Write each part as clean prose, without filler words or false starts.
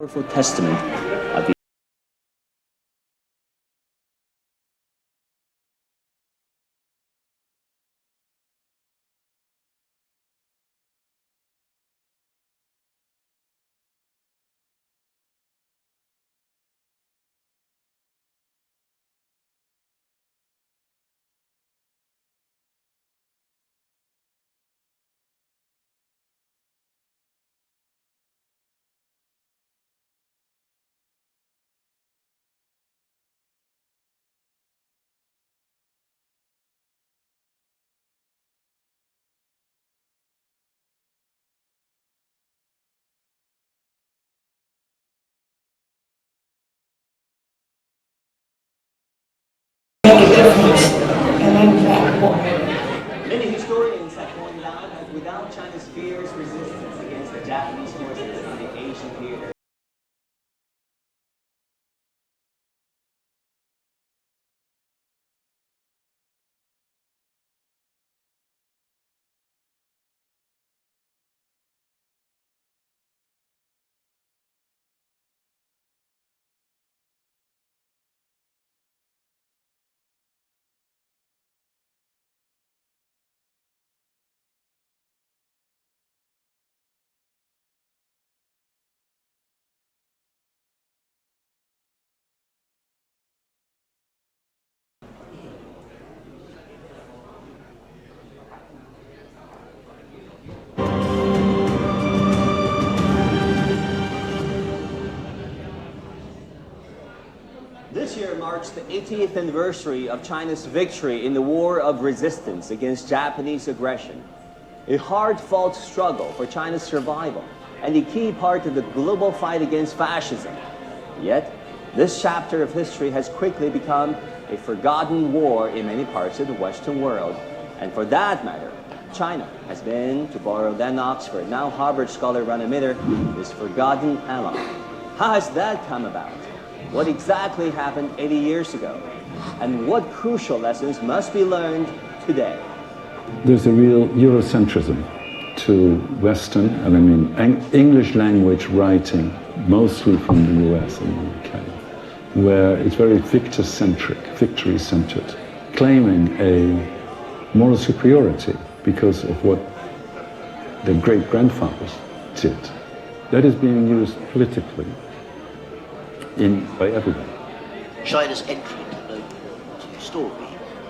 powerful testament of the Many historians have pointed out that without China's fierce resistance against the Japanese forces in the Asian theater, this year marks the 80th anniversary of China's victory in the War of Resistance against Japanese aggression, a hard-fought struggle for China's survival and a key part of the global fight against fascism. Yet, this chapter of history has quickly become a forgotten war in many parts of the Western world, and for that matter, China has been, to borrow then Oxford, now Harvard scholar Rana Mitter, this forgotten ally. How has that come about? What exactly happened 80 years ago? And what crucial lessons must be learned today? There's a real Eurocentrism to Western, and I mean English language writing, mostly from the US and the UK, where it's very victor-centric, victory-centered, claiming a moral superiority because of what their great-grandfathers did. That is being used politically by everybody. China's entry into the global war story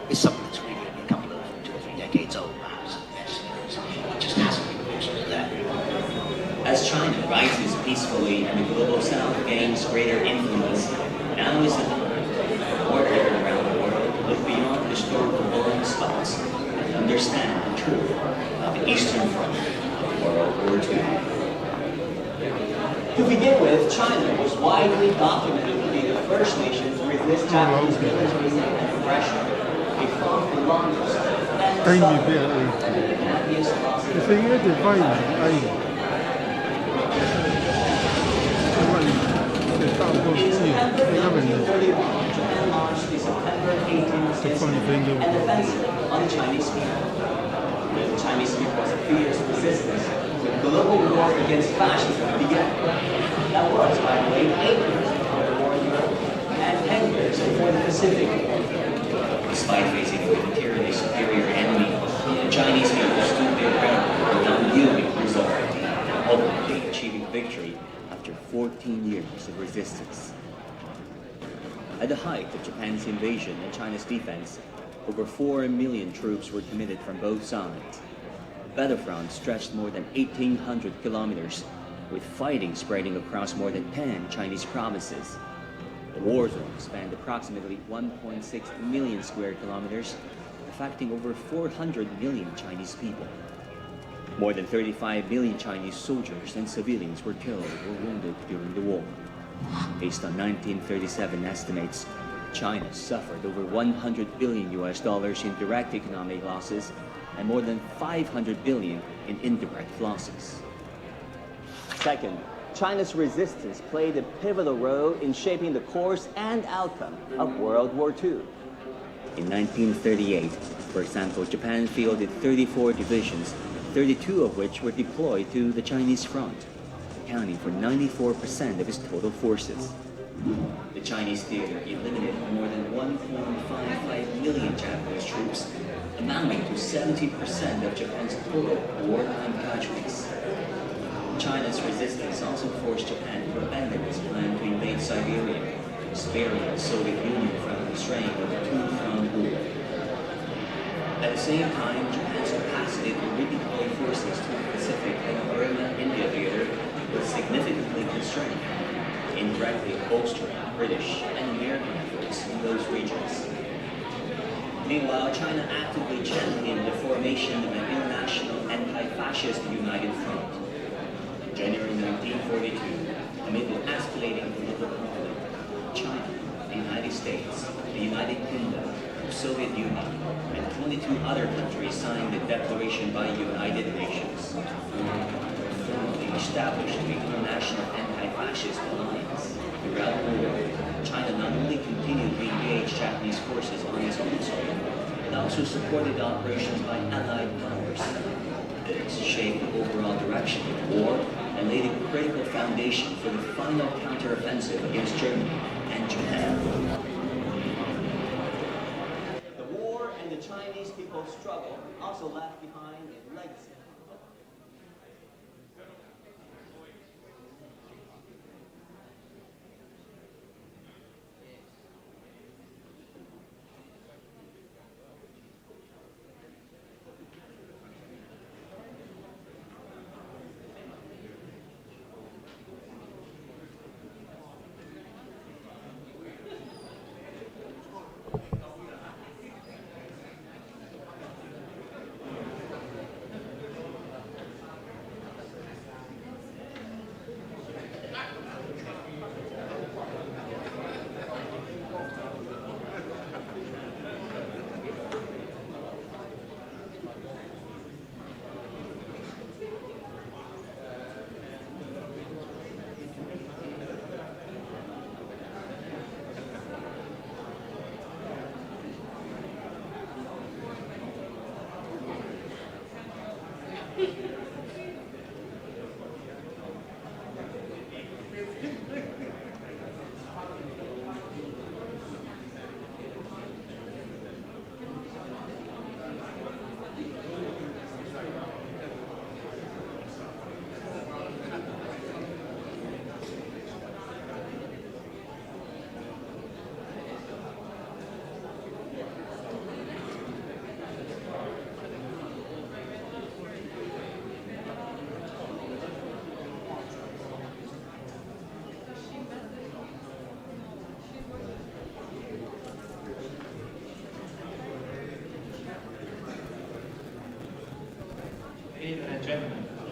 is something that's really only a couple of 2 or 3 decades old, perhaps. It just hasn't been fortunate there. As China rises peacefully and the global south gains greater influence, now is the time for warriors around the world to look beyond historical blind spots and understand the truth of the Eastern Front of World War II. To begin with, China was widely documented to be the first nation to resist Japanese military and aggression. It fought the longest and suffered the happiest losses. In 1931, Japan launched the September 18th an offensive on the Chinese people. The Chinese people was a fierce resistance. The global war against fascism began. That was, by the way, 8 years before the war in Europe and 10 years before the Pacific War. Despite facing a materially superior enemy, the Chinese people stood their ground with unyielding resolve, ultimately achieving victory after 14 years of resistance. At the height of Japan's invasion and China's defense, over 4 million troops were committed from both sides. The battlefront stretched more than 1,800 kilometers, with fighting spreading across more than 10 Chinese provinces. The war zone spanned approximately 1.6 million square kilometers, affecting over 400 million Chinese people. More than 35 million Chinese soldiers and civilians were killed or wounded during the war. Based on 1937 estimates, China suffered over $100 billion in direct economic losses and more than 500 billion in indirect losses. Second, China's resistance played a pivotal role in shaping the course and outcome of World War II. In 1938, for example, Japan fielded 34 divisions, 32 of which were deployed to the Chinese front. accounting for 94% of its total forces. The Chinese theater eliminated more than 1.55 million Japanese troops, amounting to 70% of Japan's total wartime casualties. China's resistance also forced Japan to abandon its plan to invade Siberia, sparing the Soviet Union from the strain of a two-front war. At the same time, Japan's capacity to redeploy forces to the Pacific and Burma-India theater was significantly constrained, indirectly bolstering British and American efforts in those regions. Meanwhile, China actively championed the formation of an international anti-fascist united front. In January 1942, amid the escalating political conflict, China, the United States, the United Kingdom, the Soviet Union, and 22 other countries signed the Declaration by the United Nations. Formally established the International Anti-Fascist Alliance. Throughout the war, China not only continued to engage Japanese forces on its own soil, but also supported operations by allied powers. This shaped the overall direction of the war and laid a critical foundation for the final counteroffensive against Germany and Japan. The war and the Chinese people's struggle also left behind a legacy.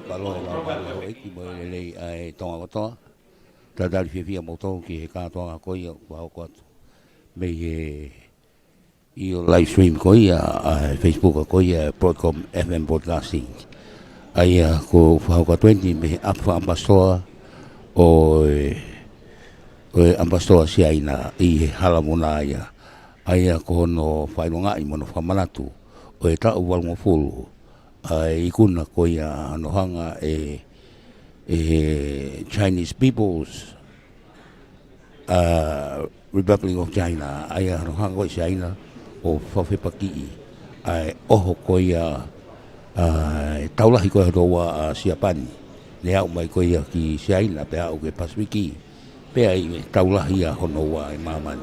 Balo la balo e ki mo le ai tonga to ta dal fi mo to ki ka tonga ko yo wa ko me e live stream ko ya Facebook ko ya Broadcom FM broadcasting ai ko fa ko 20 me up for ambassador o ambassador si ai na i hala mona ya ai ko no fa nga i mo no fa manatu o ta o wal mo fulu ikuna ko ya no hanga Chinese People's Republic of China ai no hanga ko China o fafe paki ai oho ko ya taula ko do wa siapani le au mai ko ya ki China pe au ke Pasifiki pe ai taula ia hono wa mamani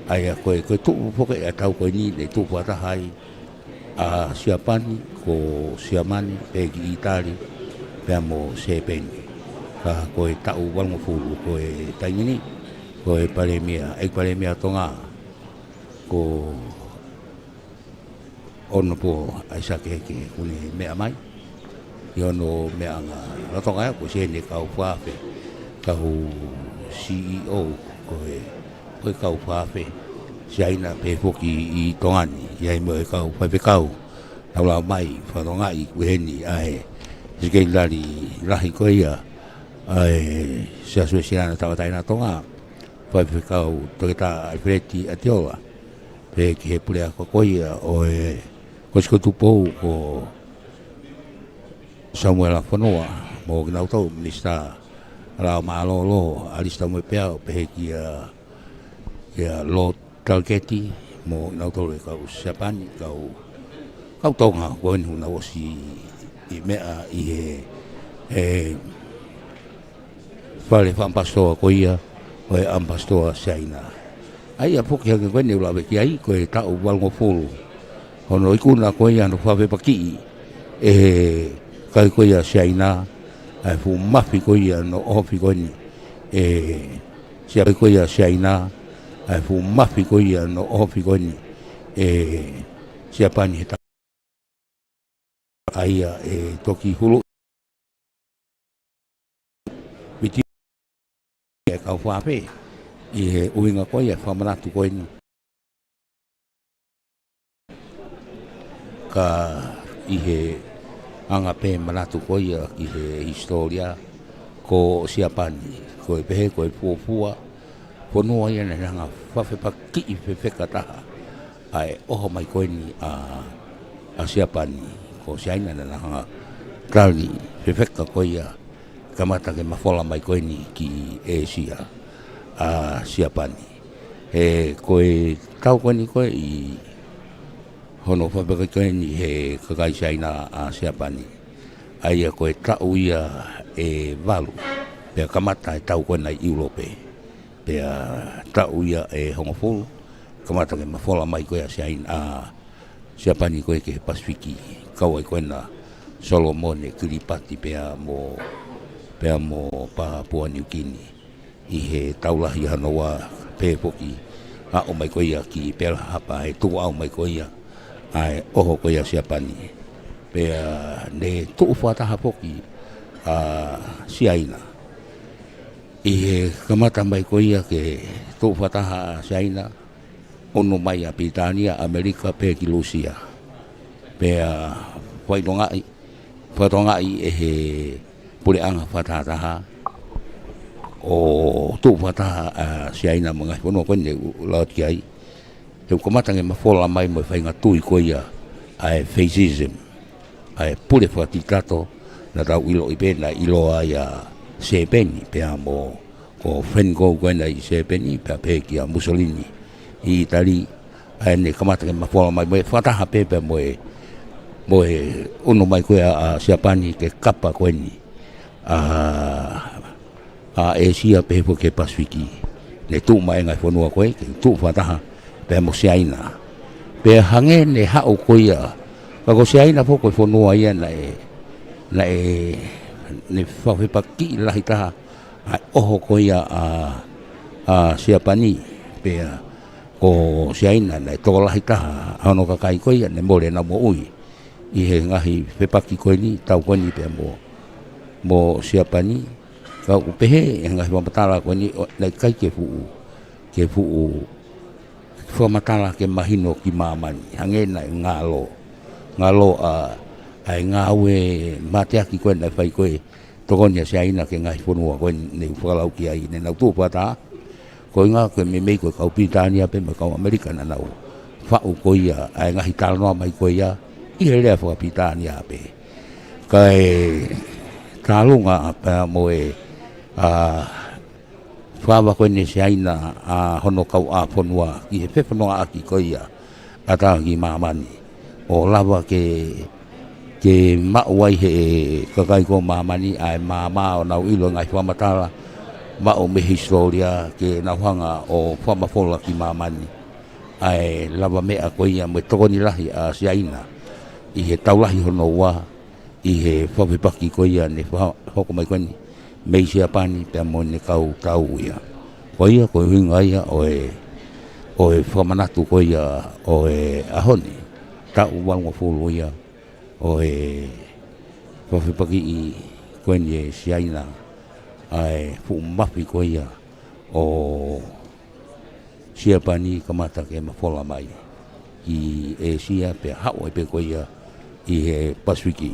ai ko tu foke tau ko ni le tu pa ta hai siapani ko siamani e ki Itali pe mo sepeni ka ko tau wal mo fulu ko taini ko palemia tonga ko ono po ai sa ke kuni me amai yo no me anga no tonga ko se ni ka fa fe ka CEO ko ka fa fe China pe foki I tongani ia mo ka fa pe ka la mai fa no ngai we ni ai ke lari rahi ko ia ai se asociana ta na tonga fa pe ka to ta preti atiola pe ke pule ko ia o ko tu po ko Samuel Afonoa mo na to minista Rao Malolo, Alista Mopel, Pekia, Lord Talgeti, Mo Nautore, Kau Sapan, Kau Tonga, when who knows I mea I Fale Fampastoa Koia, o Ampastoa Saina. Ai a poki hake koe neu lawe ki ai, koe tau walngo fulu. Hono ikuna koe anu whawe paki, kai koe a Saina, ai fu mafi koe anu ofi koe ni, sia koe a Saina, ai fu mafi koe anu ofi koe ni, sia pani he ai a toki hulu. Biti e kau whape, I he uinga koe e whamanatu koe ni. Ka I he anga pe manatu koe I he historia ko siapani, koe pehe koe fuafua, ponua ia na hanga whawhepa ki I whewheka taha, ai oho mai koe ni a siapani, ko siaina na hanga krali whewheka koe ia, kamata ke mawhola mai koe ni ki Asia. Siapani koe tau koe ni koe I hono whapeka koe ni he kakai saina siapani aia koe tau ia walu pea kamata tau koe nei Europe pea tau ia hongofulu kamata ke mawhola mai koe saina siapani koe ke Pasifiki kau ai koe na Solomon Kiripati pea mo Papua New Guinea I he taulahi hanoa pēpoki o mai koia ki pēla hapa he tua au mai koia ai oho koia siapani pēa ne tuu whataha poki siaina I he kamata mai koia ke tuu whataha siaina ono mai a Britania, Amerika pē ki Lucia pēa whaitongai he pureanga whatataha o tu whataha siaina mga whanua koe ne laot ki ai. Teu komatange mawhola mai mo whainga tui koe ia ai fascism, ai pure whatitato na tau ilo I pēna ilo ai a Sepeni, pēa mo ko Franco koe na I Sepeni, pēa pē ki a Mussolini I Itali, ai ne komatange mawhola mai mo whataha pēpea mo uno mai koe a siapani ke kapa koe ni. Asia pepo ke Pasifiki le tu mai ngai whanua koe ke tu whataha pe mo siaina pe hange ne hao koia ka ko siaina po koe whanua ia na ne whawhepa ki lahi taha ai oho koia a siapani pe ko siaina na toko lahi taha ano kakai koia ne more na mo ui I he ngahi whepaki koe ni tau koe ni pe mo siapani kau pehe yang ngai pamatala ko ni lai kai ke fu pamatala ke mahino ki mamani hangena ngalo ai ngawe matea ki ko na fai ko tokonya siaina ke ngai funua ko ni falau ki ai ne na tu pata ko nga ko me ko kau Britania pe me kau Amerika na nau fa u ko ia ai ngai tal no mai ko ia I le fa Britania pe kai kalunga pa moe whawa koe ne siaina hono kau ponua ki he whewhanua aki koia ata ki mamani o lawa ke mauai he kakai ko mamani ai mama o nau ilo ngai whamatala mau me historia ke na hanga o whamafola ki mamani ai lawa mea koia me tokoni lahi a siaina I he taulahi hono wa I he whawepaki koia ne hoko mai koe ni mei siapani pe mo ne kau tau ia koia ko hinga ia o whamanatu koia o ahoni tau walngo fulu ia o whawhipaki I koe ni siaina ai fu mafi koia o siapani kamata ke mawhola mai I Asia pe hao pe koia I he Pasifiki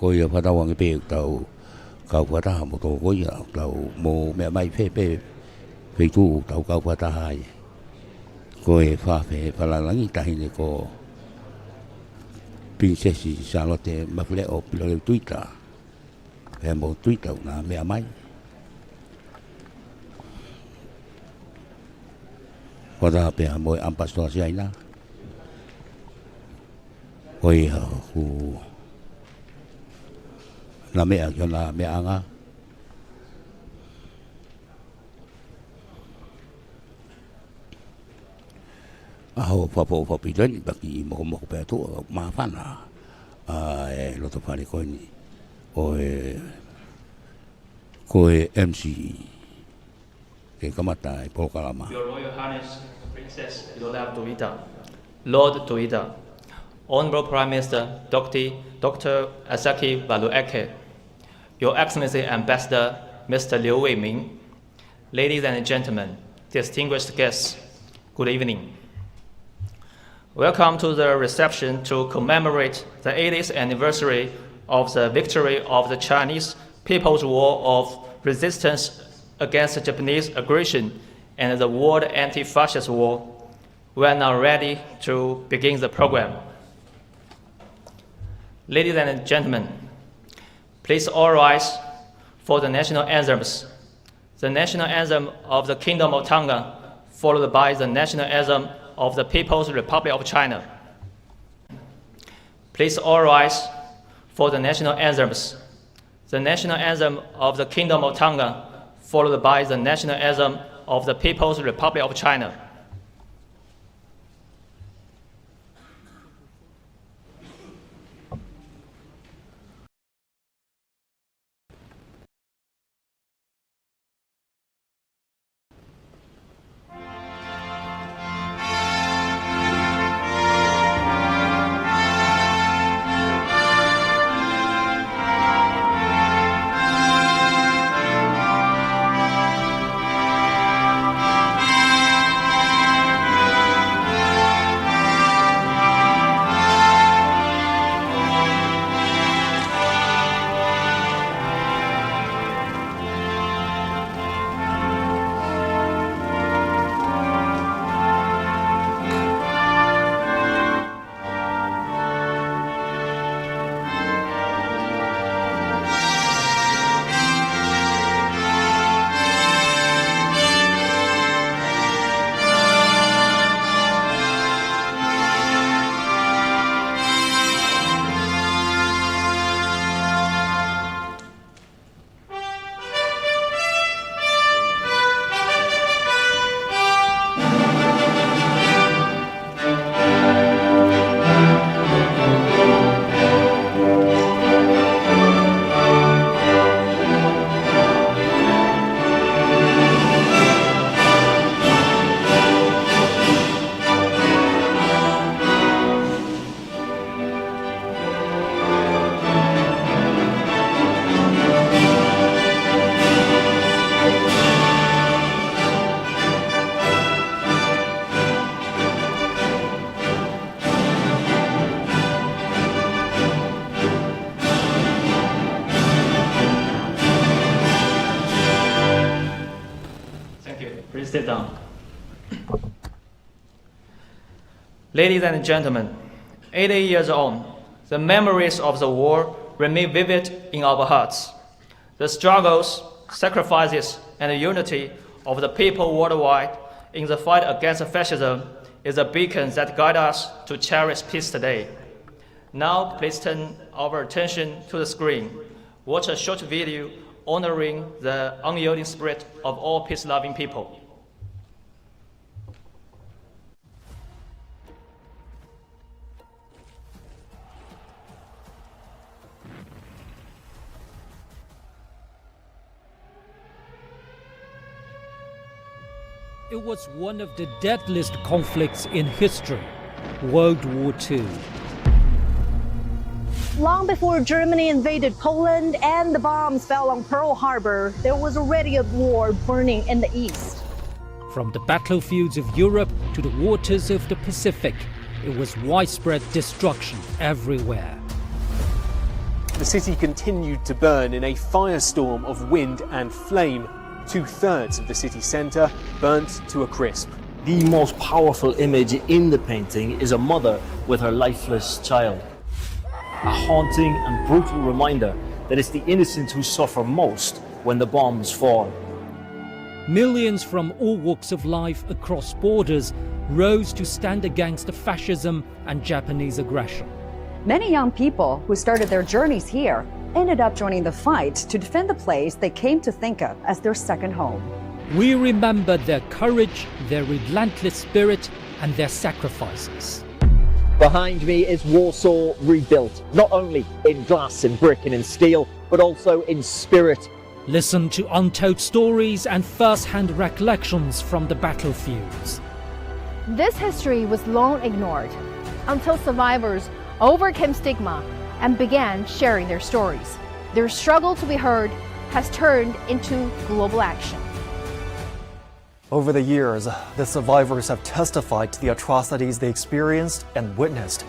koia whatawangi pe tau kau whataha mo tō koia tau mo mea mai pe Fei tu tau kau patahai. Ko e whawhe whalalangi tahine ko Princesi Charlotte mawhile o pilore tuita. Pea mo tuita una mea mai. Wada pea mo e ampastoa si aina. Hoi hu na mea kio na mea anga. Aho papo papilani baki mo pe tu ma fana e lo to fare ko ni o MC ke kamata e pokalama. Your Royal Highness Princess Lola Tuita, Lord Tuita, Honorable Prime Minister Dr. Asaki Valueke, Your Excellency Ambassador Mr. Liu Weiming, ladies and gentlemen, distinguished guests, good evening. Welcome to the reception to commemorate the 80th anniversary of the victory of the Chinese People's War of Resistance against Japanese aggression and the World Anti-Fascist War. We are now ready to begin the program. Ladies and gentlemen, please all rise for the national anthems. The national anthem of the Kingdom of Tonga, followed by the national anthem of the People's Republic of China. Please all rise for the national anthems. The national anthem of the Kingdom of Tonga, followed by the national anthem of the People's Republic of China. Please sit down. Ladies and gentlemen, 80 years on, the memories of the war remain vivid in our hearts. The struggles, sacrifices, and unity of the people worldwide in the fight against fascism is a beacon that guides us to cherish peace today. Now, please turn our attention to the screen. Watch a short video honoring the unyielding spirit of all peace-loving people. It was one of the deadliest conflicts in history, World War II. Long before Germany invaded Poland and the bombs fell on Pearl Harbor, there was already a war burning in the east. From the battlefields of Europe to the waters of the Pacific, it was widespread destruction everywhere. The city continued to burn in a firestorm of wind and flame. 2/3 of the city centre burnt to a crisp. The most powerful image in the painting is a mother with her lifeless child. A haunting and brutal reminder that it's the innocent who suffer most when the bombs fall. Millions from all walks of life across borders rose to stand against the fascism and Japanese aggression. Many young people who started their journeys here ended up joining the fight to defend the place they came to think of as their second home. We remember their courage, their relentless spirit, and their sacrifices. Behind me is Warsaw rebuilt, not only in glass and brick and in steel, but also in spirit. Listen to untold stories and first-hand recollections from the battlefields. This history was long ignored until survivors overcame stigma and began sharing their stories. Their struggle to be heard has turned into global action. Over the years, the survivors have testified to the atrocities they experienced and witnessed,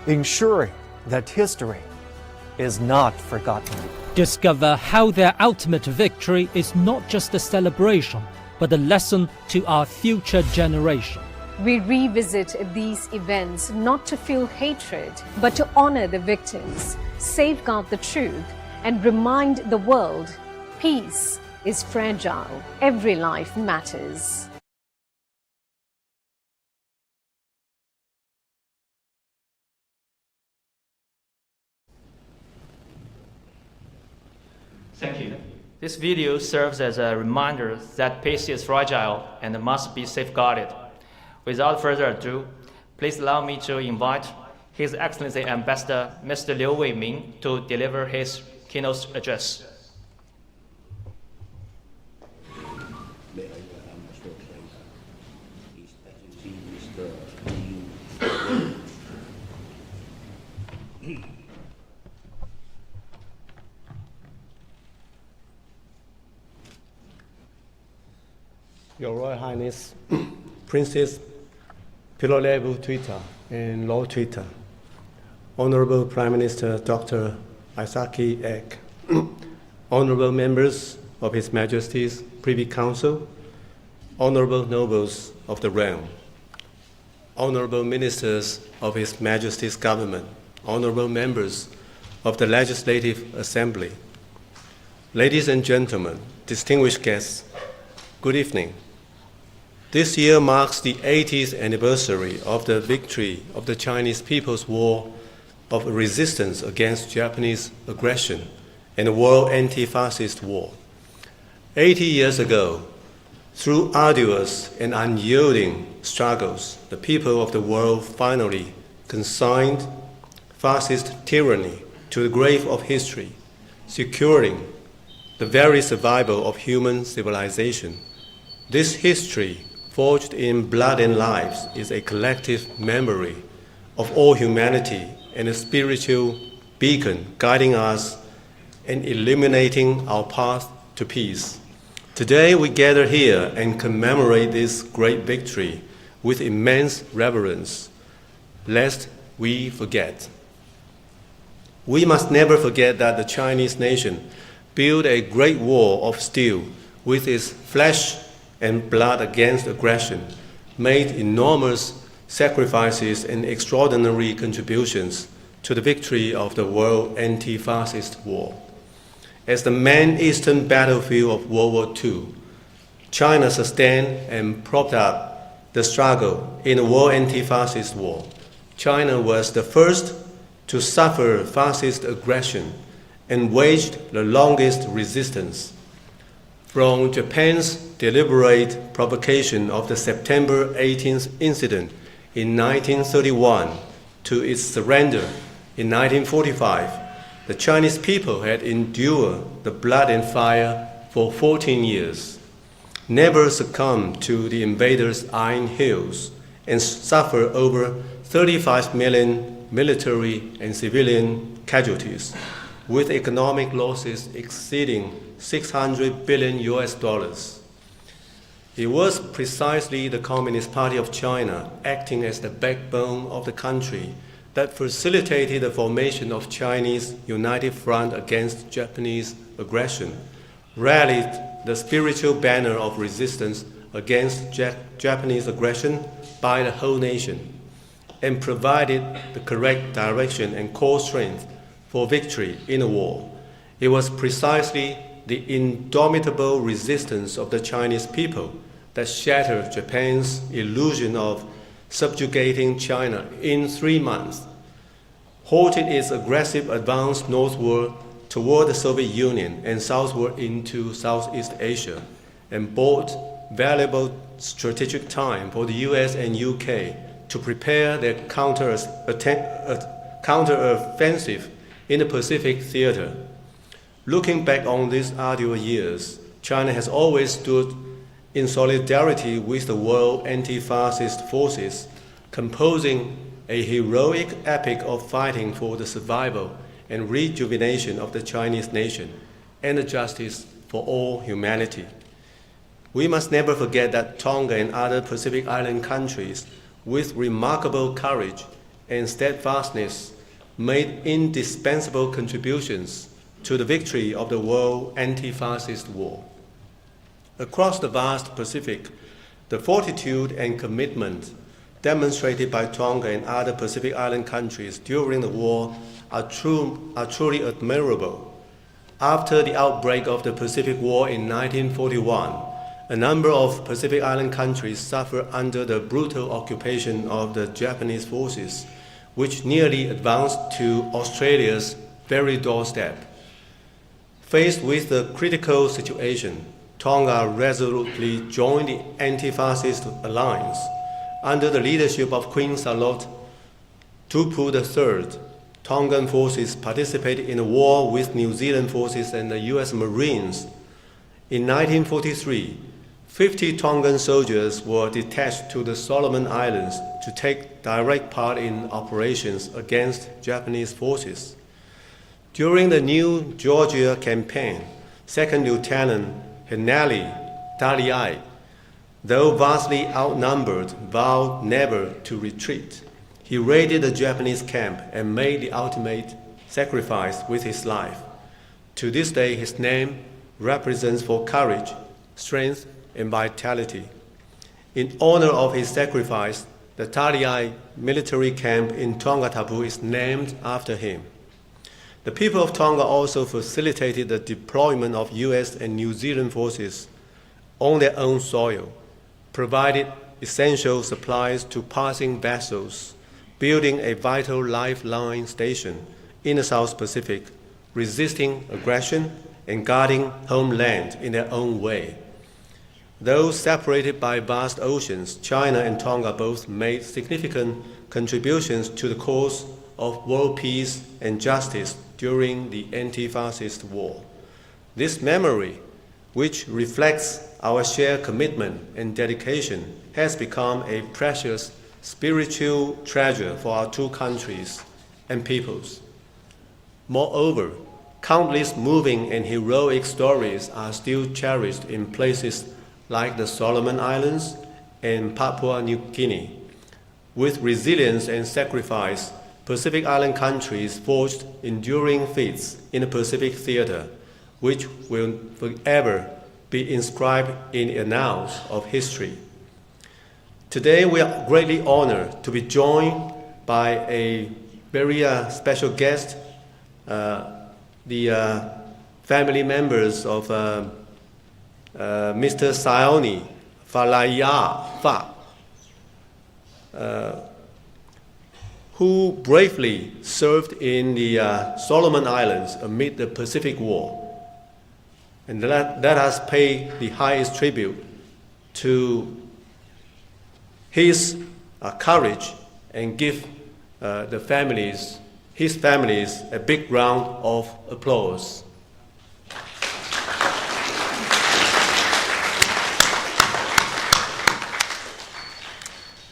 ensuring that history is not forgotten. Discover how their ultimate victory is not just a celebration, but a lesson to our future generation. We revisit these events not to feel hatred, but to honor the victims, safeguard the truth, and remind the world peace is fragile. Every life matters. Thank you. This video serves as a reminder that peace is fragile and must be safeguarded. Without further ado, please allow me to invite His Excellency Ambassador Mr. Liu Weiming to deliver his keynote address. Your Royal Highness, Princess Pillar-Level Twitter and Lord Twitter, Honorable Prime Minister Dr. Isaki Ek, Honorable members of His Majesty's Privy Council, Honorable nobles of the realm, Honorable ministers of His Majesty's government, Honorable members of the Legislative Assembly, ladies and gentlemen, distinguished guests, good evening. This year marks the 80th anniversary of the victory of the Chinese People's War of resistance against Japanese aggression and the World Anti-Fascist War. 80 years ago, through arduous and unyielding struggles, the people of the world finally consigned fascist tyranny to the grave of history, securing the very survival of human civilization. This history, forged in blood and lives, is a collective memory of all humanity and a spiritual beacon guiding us and illuminating our path to peace. Today we gather here and commemorate this great victory with immense reverence, lest we forget. We must never forget that the Chinese nation built a great wall of steel with its flesh and blood against aggression, made enormous sacrifices and extraordinary contributions to the victory of the World Anti-Fascist War. As the main eastern battlefield of World War II, China sustained and propped up the struggle in the World Anti-Fascist War. China was the first to suffer fascist aggression and waged the longest resistance. From Japan's deliberate provocation of the September 18th incident in 1931 to its surrender in 1945, the Chinese people had endured the blood and fire for 14 years, never succumbed to the invaders' iron heels, and suffered over 35 million military and civilian casualties, with economic losses exceeding $600 billion. It was precisely the Communist Party of China, acting as the backbone of the country, that facilitated the formation of Chinese United Front against Japanese aggression, rallied the spiritual banner of resistance against Japanese aggression by the whole nation, and provided the correct direction and core strength for victory in the war. It was precisely the indomitable resistance of the Chinese people that shattered Japan's illusion of subjugating China in 3 months, halted its aggressive advance northward toward the Soviet Union and southward into Southeast Asia, and bought valuable strategic time for the US and UK to prepare their counter-offensive in the Pacific theater. Looking back on these arduous years, China has always stood in solidarity with the world anti-fascist forces, composing a heroic epic of fighting for the survival and rejuvenation of the Chinese nation and the justice for all humanity. We must never forget that Tonga and other Pacific Island countries, with remarkable courage and steadfastness, made indispensable contributions to the victory of the world anti-fascist war. Across the vast Pacific, the fortitude and commitment demonstrated by Tonga and other Pacific Island countries during the war are truly admirable. After the outbreak of the Pacific War in 1941, a number of Pacific Island countries suffered under the brutal occupation of the Japanese forces, which nearly advanced to Australia's very doorstep. Faced with the critical situation, Tonga resolutely joined the anti-fascist alliance. Under the leadership of Queen Charlotte Tupu III, Tongan forces participated in a war with New Zealand forces and the US Marines. In 1943, 50 Tongan soldiers were detached to the Solomon Islands to take direct part in operations against Japanese forces. During the New Georgia campaign, 2nd Lieutenant Henali Taliai, though vastly outnumbered, vowed never to retreat. He raided the Japanese camp and made the ultimate sacrifice with his life. To this day, his name represents for courage, strength, and vitality. In honor of his sacrifice, the Taliai military camp in Tongatapu is named after him. The people of Tonga also facilitated the deployment of US and New Zealand forces on their own soil, provided essential supplies to passing vessels, building a vital lifeline station in the South Pacific, resisting aggression and guarding homeland in their own way. Though separated by vast oceans, China and Tonga both made significant contributions to the cause of world peace and justice during the anti-fascist war. This memory, which reflects our shared commitment and dedication, has become a precious spiritual treasure for our two countries and peoples. Moreover, countless moving and heroic stories are still cherished in places like the Solomon Islands and Papua New Guinea. With resilience and sacrifice, Pacific Island countries forged enduring feats in the Pacific theater, which will forever be inscribed in the annals of history. Today, we are greatly honored to be joined by a very special guest, the family members of Mr. Sione Falaya Fa, who bravely served in the Solomon Islands amid the Pacific War. And let us pay the highest tribute to his courage and give his families a big round of applause.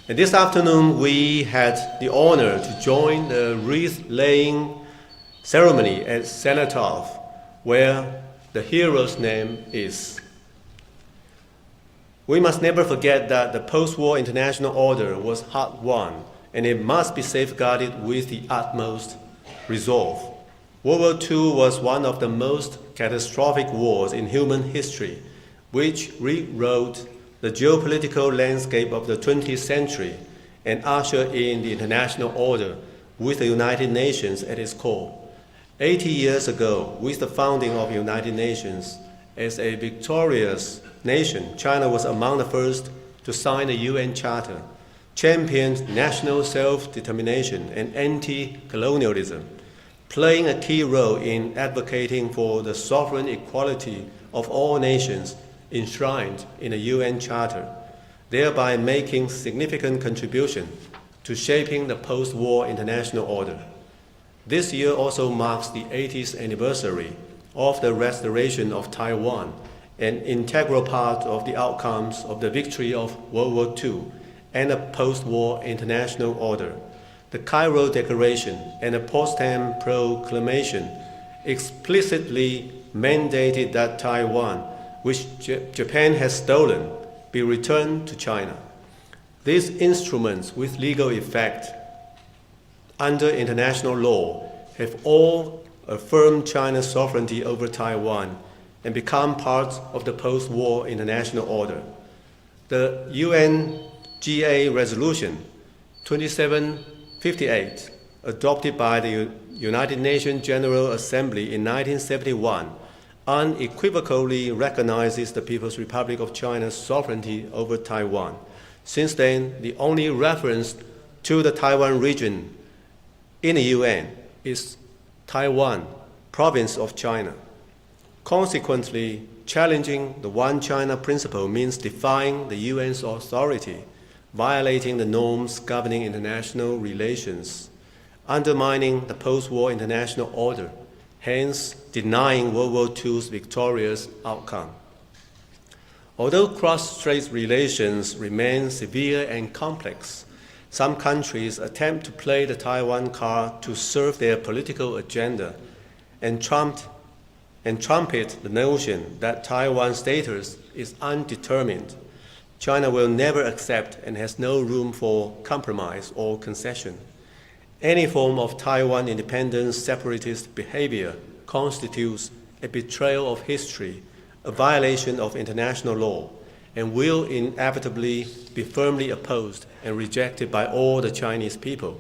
And this afternoon, we had the honor to join the wreath-laying ceremony at Cenotaph, where the hero's name is. We must never forget that the post-war international order was hard-won, and it must be safeguarded with the utmost resolve. World War II was one of the most catastrophic wars in human history, which rewrote the geopolitical landscape of the 20th century and ushered in the international order with the United Nations at its core. 80 years ago, with the founding of the United Nations, as a victorious nation, China was among the first to sign the UN Charter, championed national self-determination and anti-colonialism, playing a key role in advocating for the sovereign equality of all nations enshrined in the UN Charter, thereby making significant contribution to shaping the post-war international order. This year also marks the 80th anniversary of the restoration of Taiwan, an integral part of the outcomes of the victory of World War II and a post-war international order. The Cairo Declaration and the Potsdam Proclamation explicitly mandated that Taiwan, which Japan has stolen, be returned to China. These instruments with legal effect under international law have all affirmed China's sovereignty over Taiwan and become part of the post-war international order. The UNGA Resolution 2758, adopted by the United Nations General Assembly in 1971, unequivocally recognizes the People's Republic of China's sovereignty over Taiwan. Since then, the only reference to the Taiwan region in the UN is Taiwan, province of China. Consequently, challenging the One China principle means defying the UN's authority, violating the norms governing international relations, undermining the post-war international order, hence denying World War II's victorious outcome. Although cross-strait relations remain severe and complex, some countries attempt to play the Taiwan card to serve their political agenda and trumpet the notion that Taiwan's status is undetermined. China will never accept and has no room for compromise or concession. Any form of Taiwan independence separatist behavior constitutes a betrayal of history, a violation of international law, and will inevitably be firmly opposed and rejected by all the Chinese people.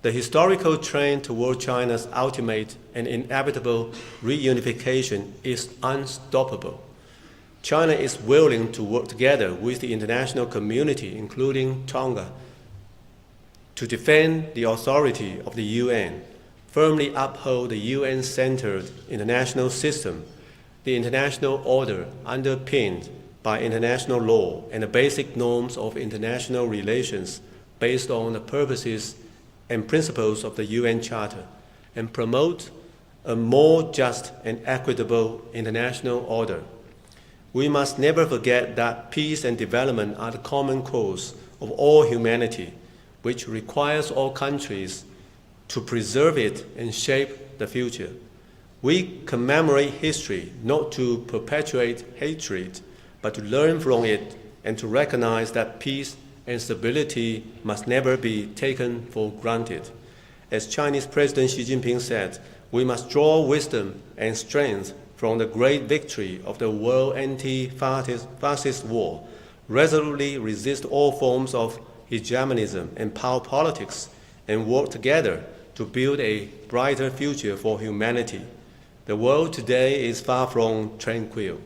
The historical trend toward China's ultimate and inevitable reunification is unstoppable. China is willing to work together with the international community, including Tonga, to defend the authority of the UN, firmly uphold the UN-centered international system, the international order underpinned by international law and the basic norms of international relations based on the purposes and principles of the UN Charter, and promote a more just and equitable international order. We must never forget that peace and development are the common cause of all humanity, which requires all countries to preserve it and shape the future. We commemorate history not to perpetuate hatred, but to learn from it and to recognize that peace and stability must never be taken for granted. As Chinese President Xi Jinping said, we must draw wisdom and strength from the great victory of the world anti-fascist war, resolutely resist all forms of hegemonism and power politics, and work together to build a brighter future for humanity. The world today is far from tranquil.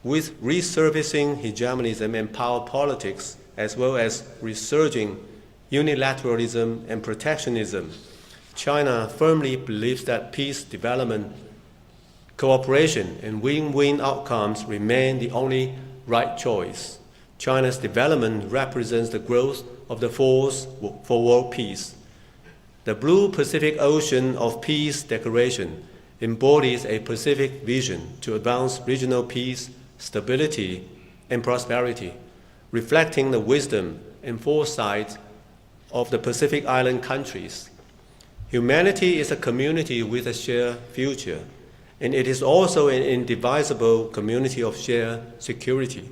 With resurfacing hegemonism and power politics, as well as resurging unilateralism and protectionism, China firmly believes that peace, development, cooperation, and win-win outcomes remain the only right choice. China's development represents the growth of the force for world peace. The Blue Pacific Ocean of Peace Declaration embodies a Pacific vision to advance regional peace, stability, and prosperity, reflecting the wisdom and foresight of the Pacific Island countries. Humanity is a community with a shared future, and it is also an indivisible community of shared security.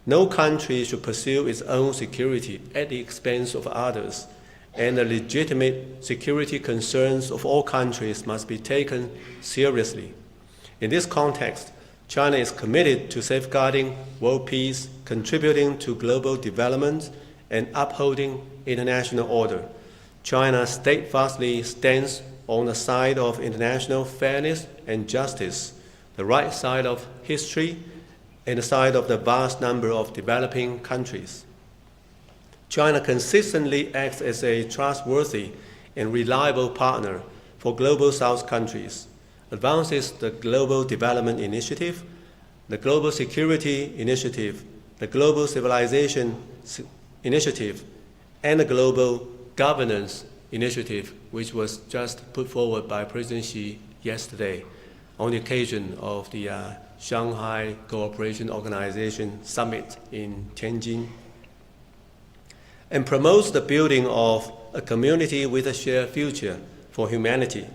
No country should pursue its own security at the expense of others, and the legitimate security concerns of all countries must be taken seriously. In this context, China is committed to safeguarding world peace, contributing to global development, and upholding international order. China steadfastly stands on the side of international fairness and justice, the right side of history, and the side of the vast number of developing countries. China consistently acts as a trustworthy and reliable partner for Global South countries, advances the Global Development Initiative, the Global Security Initiative, the Global Civilization Initiative, and the Global Governance Initiative, which was just put forward by President Xi yesterday on the occasion of the Shanghai Cooperation Organization Summit in Tianjin, and promotes the building of a community with a shared future for humanity.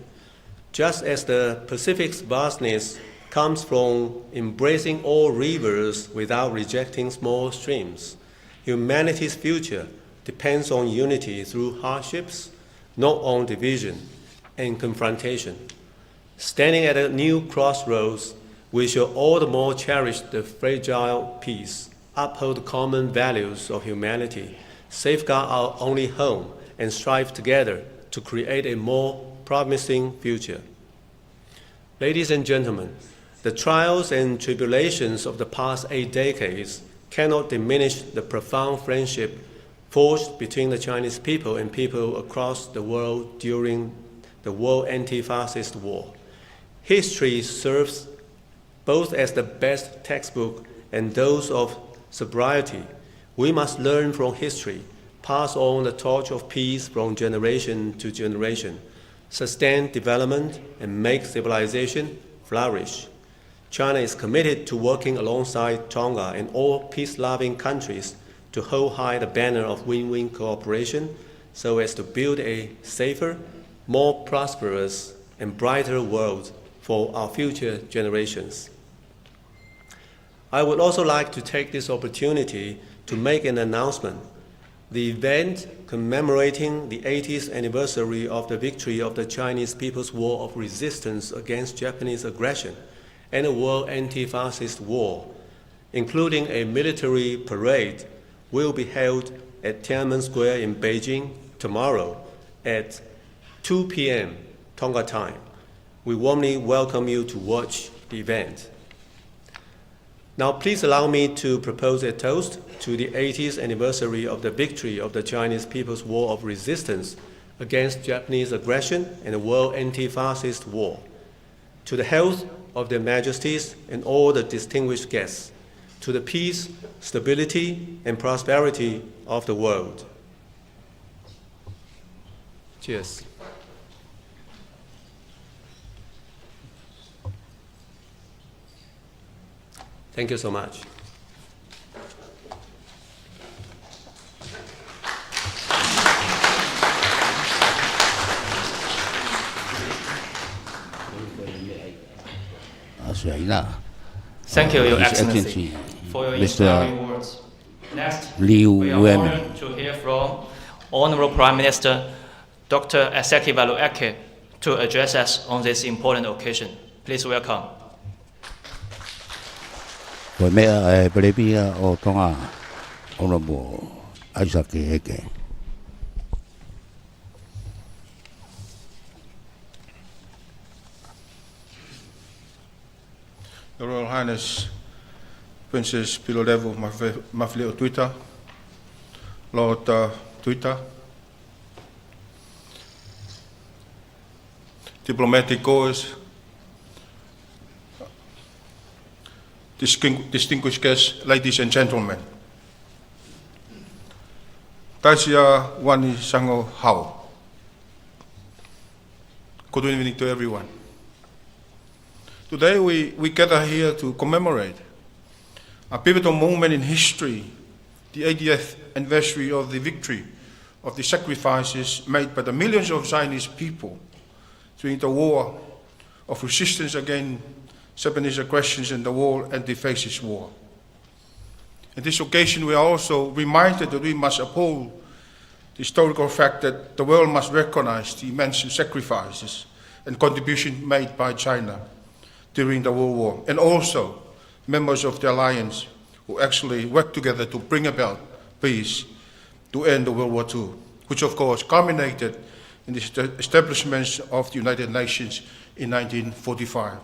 Just as the Pacific's vastness comes from embracing all rivers without rejecting small streams, humanity's future depends on unity through hardships, not on division and confrontation. Standing at a new crossroads, we shall all the more cherish the fragile peace, uphold common values of humanity, safeguard our only home, and strive together to create a more promising future. Ladies and gentlemen, the trials and tribulations of the past 8 decades cannot diminish the profound friendship forged between the Chinese people and people across the world during the World Anti-Fascist War. History serves both as the best textbook and dose of sobriety. We must learn from history, pass on the torch of peace from generation to generation, sustain development, and make civilization flourish. China is committed to working alongside Tonga and all peace-loving countries to hold high the banner of win-win cooperation so as to build a safer, more prosperous, and brighter world for our future generations. I would also like to take this opportunity to make an announcement. The event commemorating the 80th anniversary of the victory of the Chinese People's War of Resistance against Japanese aggression and the World Anti-Fascist War, including a military parade, will be held at Tiananmen Square in Beijing tomorrow at 2 p.m. Tonga time. We warmly welcome you to watch the event. Now, please allow me to propose a toast to the 80th anniversary of the victory of the Chinese People's War of Resistance against Japanese aggression and the World Anti-Fascist War. To the health of their majesties and all the distinguished guests, to the peace, stability, and prosperity of the world. Cheers. Thank you so much. Thank you, Your Excellency, for your inspiring words. Next, we are honored to hear from Honorable Prime Minister Dr. Asaki Valueke to address us on this important occasion. Please welcome. Honorable Asaki Eke. Your Royal Highness Princess Pilolevu Mafleo Tuita, Lord Tuita, diplomatic corps, distinguished guests, ladies and gentlemen. Taisia Wani Sango Hao. Good evening to everyone. Today we gather here to commemorate a pivotal moment in history, the 80th anniversary of the victory of the sacrifices made by the millions of Chinese people during the war of resistance against Japanese aggressions in the World Anti-Fascist War. On this occasion, we are also reminded that we must uphold historical fact that the world must recognize the immense sacrifices and contribution made by China during the World War, and also members of the alliance who actually worked together to bring about peace to end the World War II, which of course culminated in the establishment of the United Nations in 1945.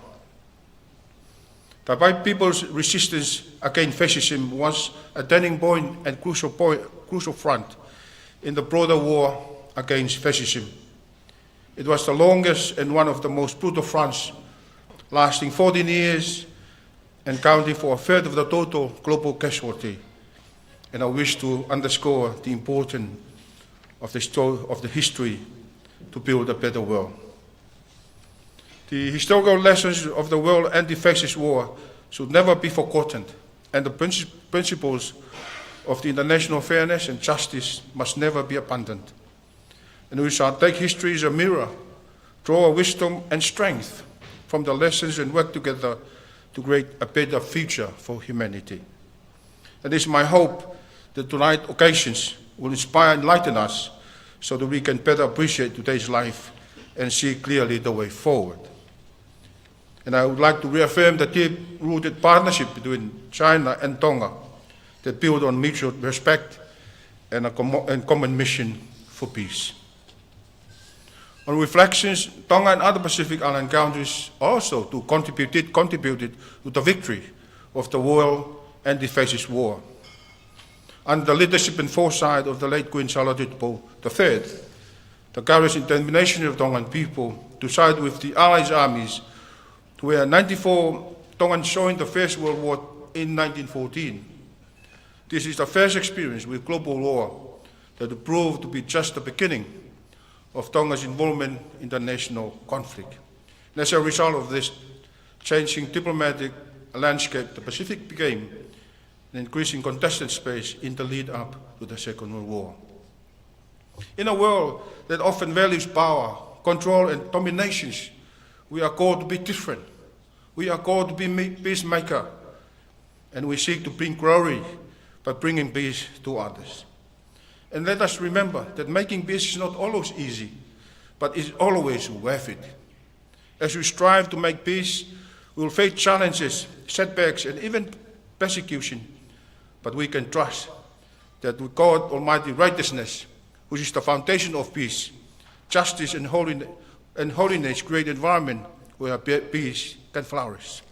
The white people's resistance against fascism was a turning point and crucial front in the broader war against fascism. It was the longest and one of the most brutal fronts, lasting 14 years and counting for a third of the total global casualty. And I wish to underscore the importance of the history to build a better world. The historical lessons of the World Anti-Fascist War should never be forgotten, and the principles of the international fairness and justice must never be abandoned. And we shall take history as a mirror, draw wisdom and strength from the lessons and work together to create a better future for humanity. It is my hope that tonight's occasions will inspire and enlighten us so that we can better appreciate today's life and see clearly the way forward. And I would like to reaffirm the deep-rooted partnership between China and Tonga that build on mutual respect and a common mission for peace. On reflections, Tonga and other Pacific Island countries also contributed to the victory of the World Anti-Fascist War. Under the leadership and foresight of the late Queen Charlotte III, the courage and determination of Tongan people to side with the Allies' armies, where 94 Tongans joined the First World War in 1914. This is the first experience with global war that proved to be just the beginning of Tonga's involvement in the national conflict. And as a result of this changing diplomatic landscape, the Pacific became an increasing contested space in the lead up to the Second World War. In a world that often values power, control, and dominations, we are called to be different. We are called to be peacemaker, and we seek to bring glory by bringing peace to others. And let us remember that making peace is not always easy, but is always worth it. As we strive to make peace, we will face challenges, setbacks, and even persecution, but we can trust that with God Almighty righteousness, which is the foundation of peace, justice and holiness create an environment where peace can flourish.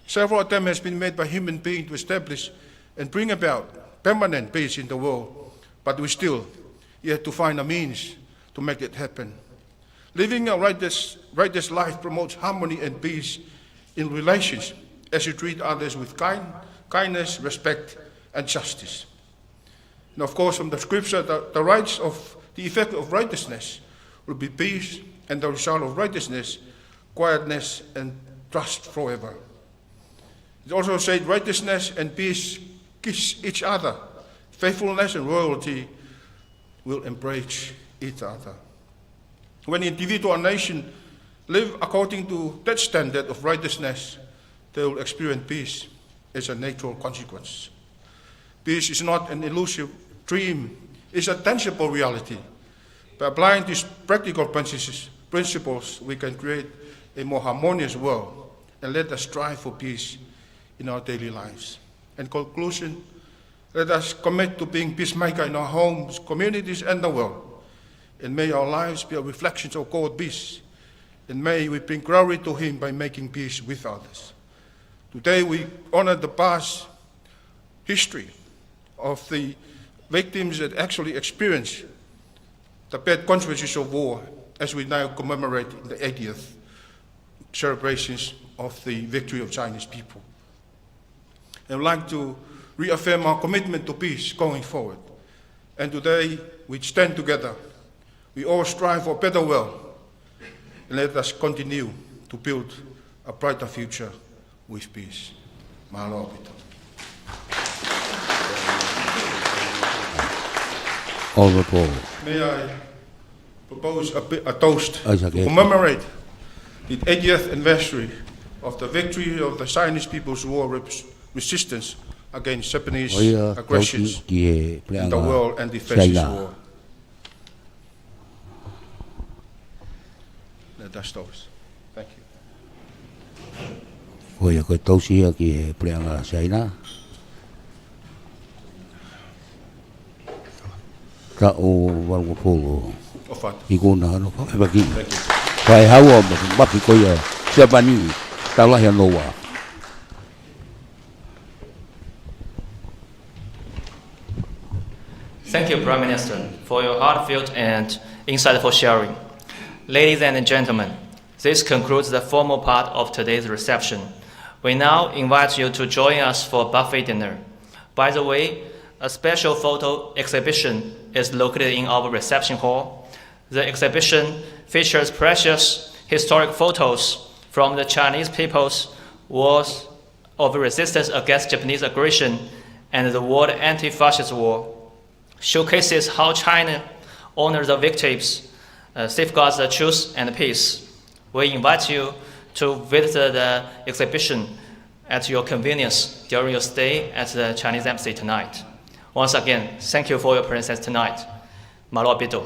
Several attempts have been made by human beings to establish and bring about permanent peace in the world, but we still yet to find a means to make it happen. Living a righteous life promotes harmony and peace in relations as you treat others with kindness, respect, and justice. And of course, from the scripture, the effect of righteousness will be peace, and the result of righteousness, quietness, and trust forever. It also said righteousness and peace kiss each other. Faithfulness and loyalty will embrace each other. When individual and nation live according to that standard of righteousness, they will experience peace as a natural consequence. Peace is not an elusive dream, it's a tangible reality. By applying these practical principles, we can create a more harmonious world, and let us strive for peace in our daily lives. In conclusion, let us commit to being peacemaker in our homes, communities, and the world. And may our lives be a reflection of God's peace. And may we bring glory to Him by making peace with others. Today we honor the past history of the victims that actually experienced the bad consequences of war, as we now commemorate the 80th celebrations of the victory of Chinese people. I would like to reaffirm our commitment to peace going forward. And today we stand together. We all strive for a better world. And let us continue to build a brighter future with peace. Mahalo pito. May I propose a toast to commemorate the 80th anniversary of the victory of the Chinese People's War resistance against Japanese aggressions in the World Anti-Fascist War. their stories. Thank you. Koia koe tausia ki he preanga saina. Ta o wangu polo. I kona no whakapaki. Kai hawa maki koia siapani talahi anoa. Thank you, Prime Minister, for your heartfelt and insightful sharing. Ladies and gentlemen, this concludes the formal part of today's reception. We now invite you to join us for buffet dinner. By the way, a special photo exhibition is located in our reception hall. The exhibition features precious historic photos from the Chinese people's wars of resistance against Japanese aggression and the World Anti-Fascist War, showcases how China honors the victims, safeguards the truth and peace. We invite you to visit the exhibition at your convenience during your stay at the Chinese Embassy tonight. Once again, thank you for your presence tonight. Malo Pito.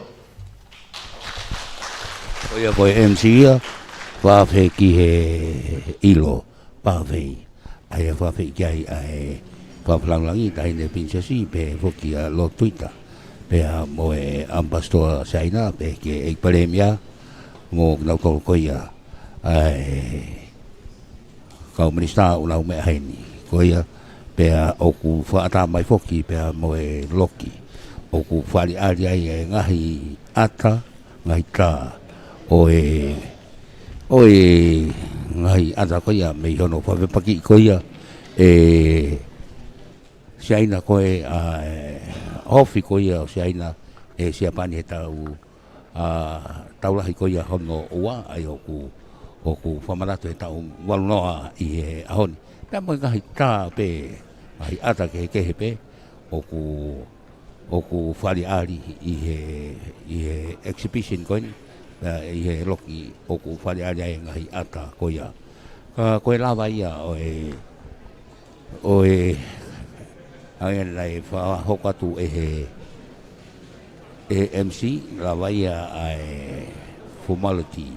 Koia koe MC whawhe ki he ilo pawhei. Ai whawhe ki ai whawhalanglangi taine princesi pe whoki a lo Twitter. Pe a moe ambassador Saina pe ke e paremia ngō nautoro koia ai kau minista ulau me haini. Koia pe a oku whaata mai whoki pe a moe loki. Oku whari ari ai e ngahi ata, ngahi tā. Oe ngahi ata koia me hono whawepaki koia e siaina koe hofi koia o siaina e siapani he tau taulahi koia hono ua ai oku whamaratu he tau walunoa i he ahoni. Pea mo ngahi tā pe ngahi ata ke he pe oku whari ari i he exhibition koini. I he loki oku whare are ngahi ata koia. Koe lawa ia oe ai whahokatu e MC lawa ia ai formality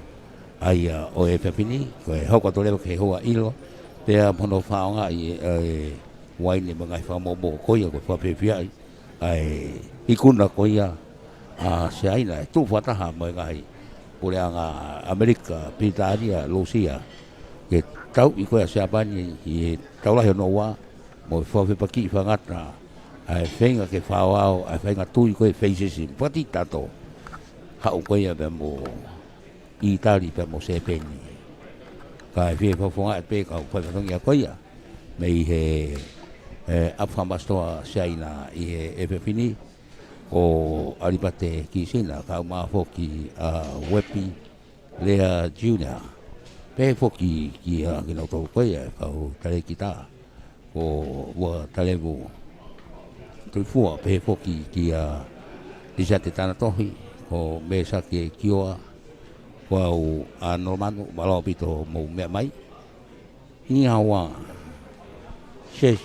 ai oe pepini koe hokatu lewa ke hoa ilo pea mono whaonga i waine mga whamomo koia koe whapewhia ai ikuna koia se aina tu whataha mo ngai Pureanga Amerika, Britania, Lucia, ke tau i koe a Siapani i taulahi noa mo whawhepaki whangata ai whenga ke whawao ai whenga tui koe wheisesim pati tato hau koe a mo i tari pe mo sepeni kai whe whawhonga e pe kau whawhatongi a koe me i he apwhamastoa siaina i he epepini o aripate ki sina kau maa foki Wepi Lea Junior pe foki ki kina tau koe kau tale kita o wa talevu tui fua pe foki ki Lisa te tana tohi o mesa ke kioa wau normanu malo pito mo mea mai ni hawa she